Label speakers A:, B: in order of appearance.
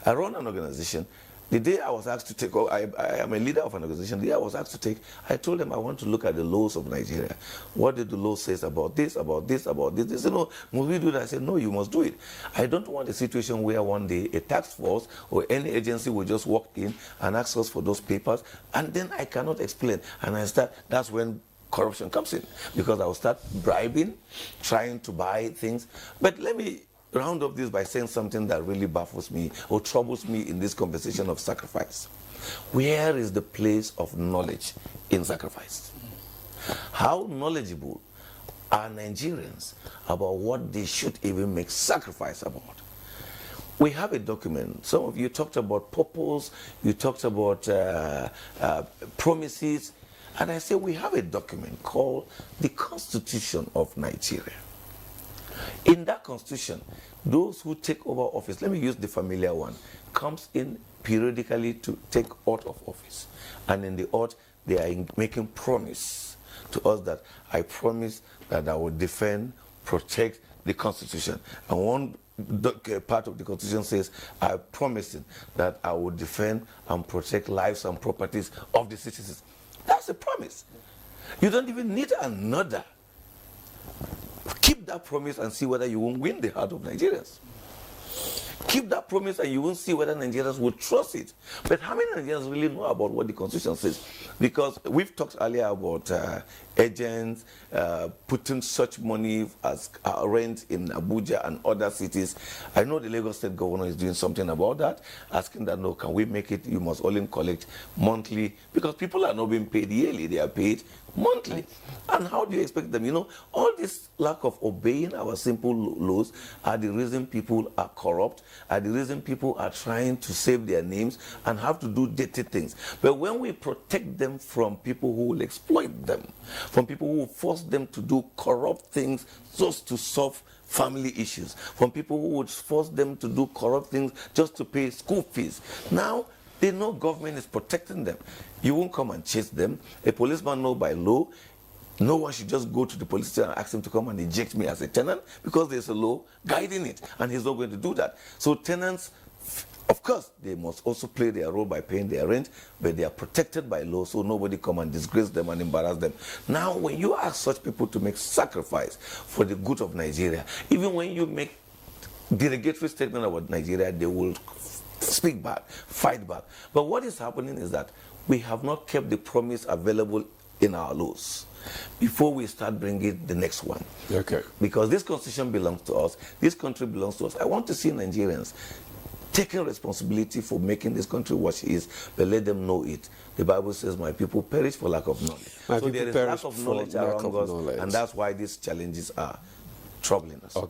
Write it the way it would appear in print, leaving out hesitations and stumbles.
A: I run an organization. The day I was asked to take, I am a leader of an organization. The day I was asked to take, I told them I want to look at the laws of Nigeria. What did the law say about this, about this, about this? They said, no, must we do that? I said, no, you must do it. I don't want a situation where one day a task force or any agency will just walk in and ask us for those papers, and then I cannot explain. And that's when corruption comes in, because I will start bribing, trying to buy things. But let me round up this by saying something that really baffles me or troubles me in this conversation of sacrifice. Where is the place of knowledge in sacrifice? How knowledgeable are Nigerians about what they should even make sacrifice about? We have a document. Some of you talked about purpose, you talked about promises, and I say we have a document called the Constitution of Nigeria. In that constitution, those who take over office, let me use the familiar one, comes in periodically to take oath of office. And in the oath, they are making promise to us that I promise that I will defend, protect the Constitution. And one part of the Constitution says, I promise that I will defend and protect lives and properties of the citizens. That's a promise. You don't even need another. Keep that promise and see whether you won't win the heart of Nigerians. Keep that promise and you won't see whether Nigerians will trust it. But how many Nigerians really know about what the Constitution says? Because we've talked earlier about agents putting such money as rent in Abuja and other cities. I know the Lagos State Governor is doing something about that, asking that, no, can we make it, you must only collect monthly, because people are not being paid yearly, they are paid monthly. And how do you expect them? You know, all this lack of obeying our simple laws are the reason people are corrupt, are the reason people are trying to save their names and have to do dirty things. But when we protect them from people who will exploit them, from people who will force them to do corrupt things just to solve family issues, from people who would force them to do corrupt things just to pay school fees, now they know government is protecting them. You won't come and chase them. A policeman knows by law, no one should just go to the police station and ask him to come and eject me as a tenant, because there's a law guiding it, and he's not going to do that. So tenants, of course, they must also play their role by paying their rent, but they are protected by law, so nobody come and disgrace them and embarrass them. Now, when you ask such people to make sacrifice for the good of Nigeria, even when you make derogatory statement about Nigeria, they will speak back, fight back. But what is happening is that we have not kept the promise available in our laws before we start bringing the next one.
B: Okay.
A: Because this constitution belongs to us, this country belongs to us. I want to see Nigerians taking responsibility for making this country what it is, but let them know it. The Bible says, my people perish for lack of knowledge. So there is lack of knowledge around us, and that's why these challenges are troubling us. Okay.